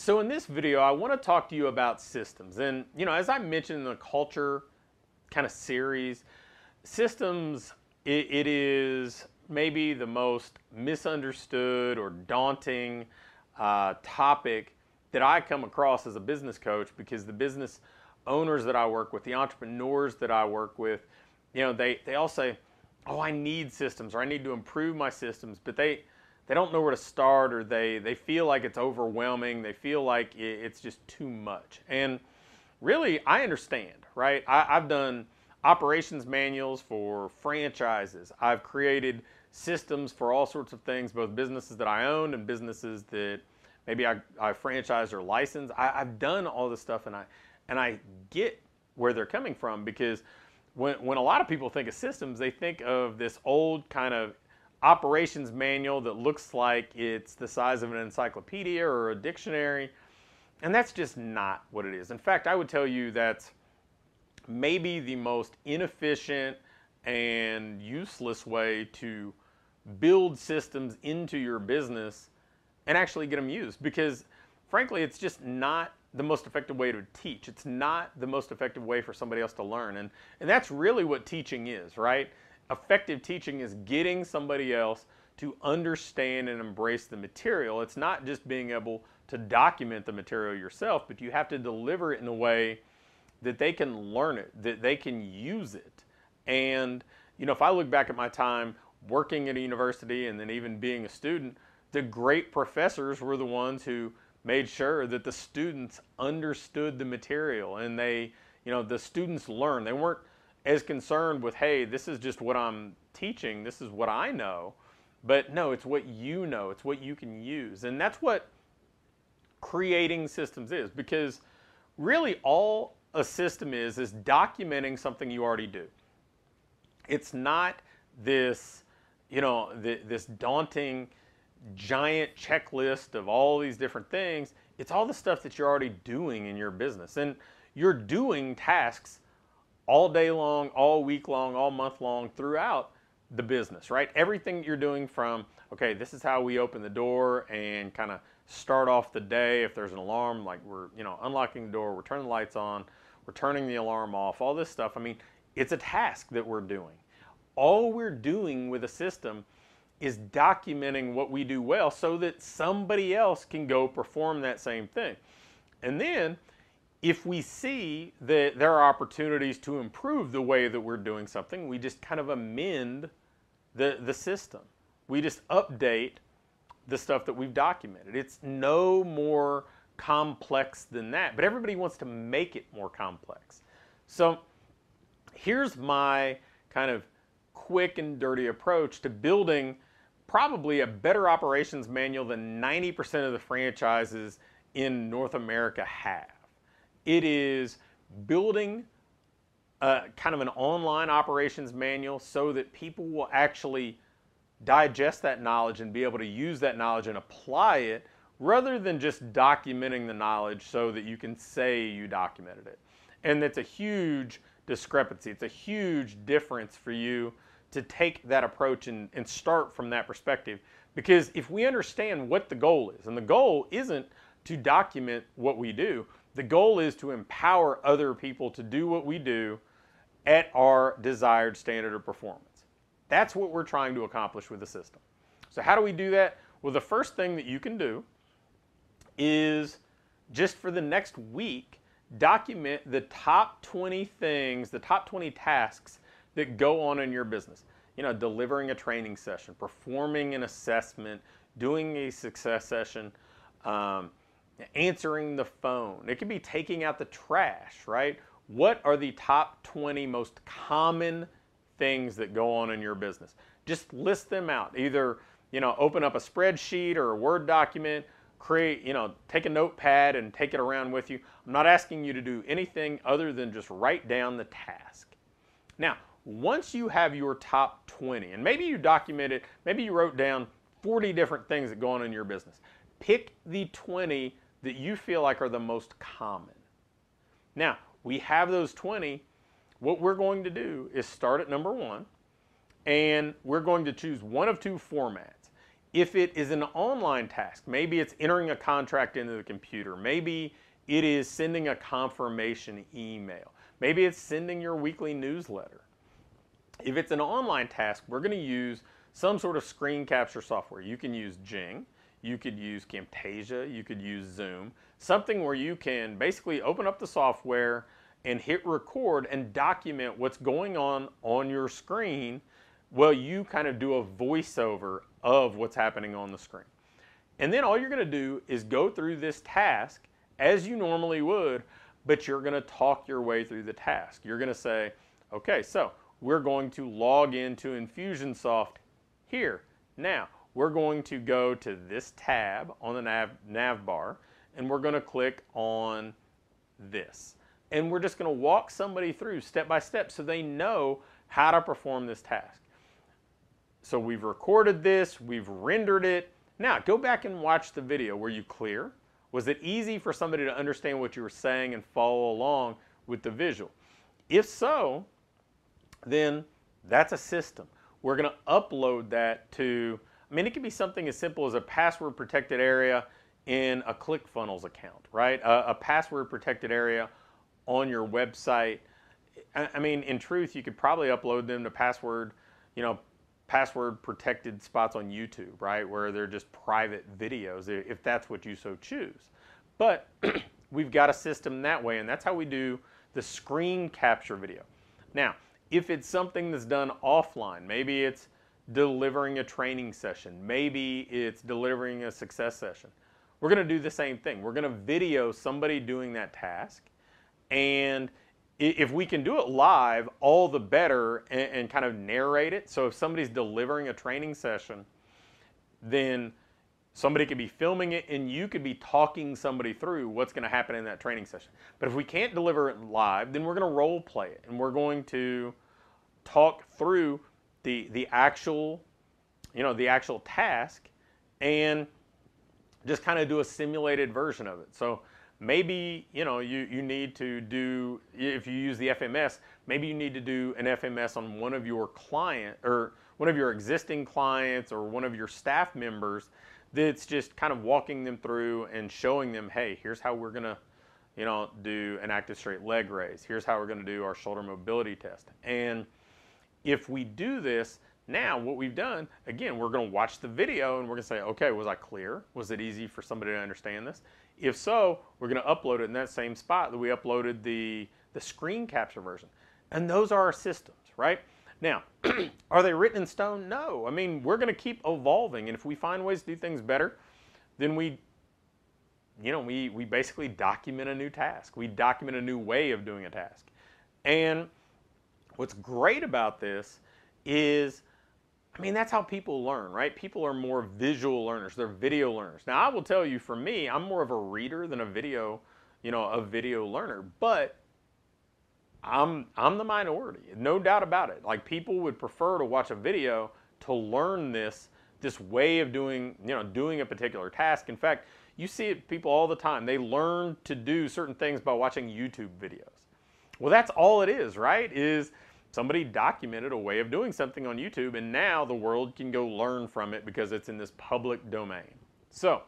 So in this video, I want to talk to you about systems. And, as I mentioned in the culture kind of series, systems, it is maybe the most misunderstood or daunting topic that I come across as a business coach, because the business owners that I work with, the entrepreneurs that I work with, they all say, oh, I need systems, or I need to improve my systems, but they don't know where to start, or they feel like it's overwhelming. They feel like it's just too much. And really, I understand, right? I've done operations manuals for franchises. I've created systems for all sorts of things, both businesses that I own and businesses that maybe I franchise or license. I've done all this stuff, and I get where they're coming from, because when a lot of people think of systems, they think of this old kind of operations manual that looks like it's the size of an encyclopedia or a dictionary, and that's just not what it is. In fact, I would tell you that's maybe the most inefficient and useless way to build systems into your business and actually get them used, because frankly, it's just not the most effective way to teach. It's not the most effective way for somebody else to learn. And that's really what teaching is, right? Effective teaching is getting somebody else to understand and embrace the material. It's not just being able to document the material yourself, but you have to deliver it in a way that they can learn it, that they can use it. And, if I look back at my time working at a university and then even being a student, the great professors were the ones who made sure that the students understood the material, and the students learned. They weren't as concerned with, hey, this is just what I'm teaching, this is what I know. But no, it's what you know, it's what you can use. And that's what creating systems is, because really all a system is documenting something you already do. It's not this, this daunting giant checklist of all these different things. It's all the stuff that you're already doing in your business. And you're doing tasks all day long, all week long, all month long throughout the business, right? Everything you're doing from, okay, this is how we open the door and kind of start off the day. If there's an alarm, like we're, unlocking the door, we're turning the lights on, we're turning the alarm off, all this stuff. I mean, it's a task that we're doing. All we're doing with a system is documenting what we do well so that somebody else can go perform that same thing. And then if we see that there are opportunities to improve the way that we're doing something, we just kind of amend the system. We just update the stuff that we've documented. It's no more complex than that, but everybody wants to make it more complex. So here's my kind of quick and dirty approach to building probably a better operations manual than 90% of the franchises in North America have. It is building kind of an online operations manual so that people will actually digest that knowledge and be able to use that knowledge and apply it, rather than just documenting the knowledge so that you can say you documented it. And that's a huge discrepancy. It's a huge difference for you to take that approach and start from that perspective. Because if we understand what the goal is, and the goal isn't to document what we do, the goal is to empower other people to do what we do at our desired standard of performance. That's what we're trying to accomplish with the system. So how do we do that? Well, the first thing that you can do is, just for the next week, document the top 20 things, the top 20 tasks that go on in your business. Delivering a training session, performing an assessment, doing a success session, answering the phone. It could be taking out the trash, right? What are the top 20 most common things that go on in your business? Just list them out. Either, open up a spreadsheet or a Word document, take a notepad and take it around with you. I'm not asking you to do anything other than just write down the task. Now, once you have your top 20, and maybe you documented, maybe you wrote down 40 different things that go on in your business, pick the 20 that you feel like are the most common. Now, we have those 20. What we're going to do is start at number 1, and we're going to choose one of two formats. If it is an online task, maybe it's entering a contract into the computer. Maybe it is sending a confirmation email. Maybe it's sending your weekly newsletter. If it's an online task, we're going to use some sort of screen capture software. You can use Jing, you could use Camtasia, you could use Zoom, something where you can basically open up the software and hit record and document what's going on your screen. Well, you kind of do a voiceover of what's happening on the screen. And then all you're going to do is go through this task as you normally would, but you're going to talk your way through the task. You're going to say, okay, so we're going to log into Infusionsoft here. Now, we're going to go to this tab on the nav bar, and we're going to click on this. And we're just going to walk somebody through step by step so they know how to perform this task. So we've recorded this, we've rendered it. Now, go back and watch the video. Were you clear? Was it easy for somebody to understand what you were saying and follow along with the visual? If so, then that's a system. We're going to upload that to, I mean, it could be something as simple as a password protected area in a ClickFunnels account, right? A password protected area on your website. I mean, in truth, you could probably upload them to password protected spots on YouTube, right? Where they're just private videos, if that's what you so choose. But we've got a system that way, and that's how we do the screen capture video. Now, if it's something that's done offline, maybe it's delivering a training session, maybe it's delivering a success session, we're going to do the same thing. We're going to video somebody doing that task, and if we can do it live, all the better, and kind of narrate it. So if somebody's delivering a training session, then somebody could be filming it and you could be talking somebody through what's going to happen in that training session. But if we can't deliver it live, then we're going to role play it, and we're going to talk through the actual task and just kind of do a simulated version of it. So maybe, you need to do, if you use the FMS, maybe you need to do an FMS on one of your client or one of your existing clients or one of your staff members that's just kind of walking them through and showing them, hey, here's how we're going to, do an active straight leg raise. Here's how we're going to do our shoulder mobility test. And if we do this, now what we've done, again, we're going to watch the video and we're going to say, okay, was I clear? Was it easy for somebody to understand this? If so, we're going to upload it in that same spot that we uploaded the screen capture version. And those are our systems, right? Now, are they written in stone? No. I mean, we're going to keep evolving. And if we find ways to do things better, then we basically document a new task. We document a new way of doing a task. And what's great about this is, that's how people learn, right? People are more visual learners. They're video learners. Now, I will tell you, for me, I'm more of a reader than a video learner. But I'm the minority, no doubt about it. Like, people would prefer to watch a video to learn this way of doing a particular task. In fact, you see it people all the time. They learn to do certain things by watching YouTube videos. Well, that's all it is, right? Is somebody documented a way of doing something on YouTube, and now the world can go learn from it because it's in this public domain. So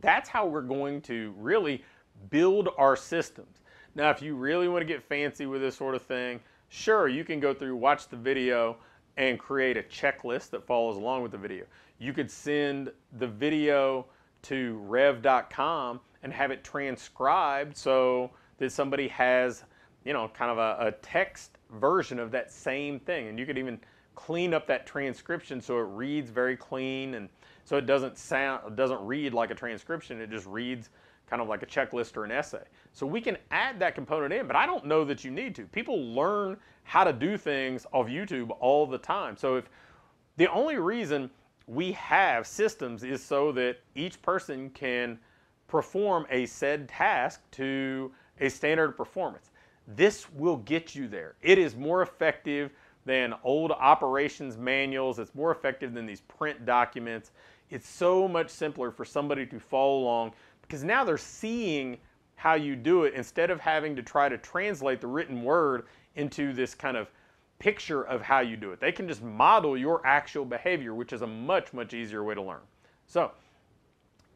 that's how we're going to really build our systems. Now, if you really want to get fancy with this sort of thing, sure, you can go through, watch the video, and create a checklist that follows along with the video. You could send the video to rev.com and have it transcribed so that somebody has kind of a text version of that same thing. And you could even clean up that transcription so it reads very clean, and so it doesn't read like a transcription. It just reads kind of like a checklist or an essay. So we can add that component in, but I don't know that you need to. People learn how to do things off YouTube all the time. So if the only reason we have systems is so that each person can perform a said task to a standard of performance. This will get you there. It is more effective than old operations manuals. It's more effective than these print documents. It's so much simpler for somebody to follow along because now they're seeing how you do it instead of having to try to translate the written word into this kind of picture of how you do it. They can just model your actual behavior, which is a much, much easier way to learn. So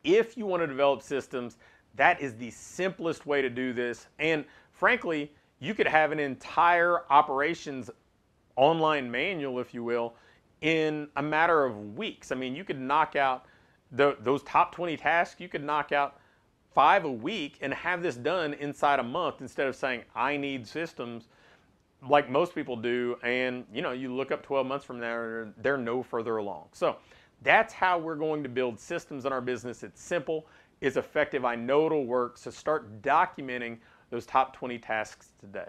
if you want to develop systems, that is the simplest way to do this. And frankly, you could have an entire operations online manual, if you will, in a matter of weeks. I mean, you could knock out those top 20 tasks, you could knock out 5 a week and have this done inside a month instead of saying, I need systems like most people do. And you look up 12 months from there, they're no further along. So that's how we're going to build systems in our business. It's simple, it's effective. I know it'll work. So start documenting those top 20 tasks today.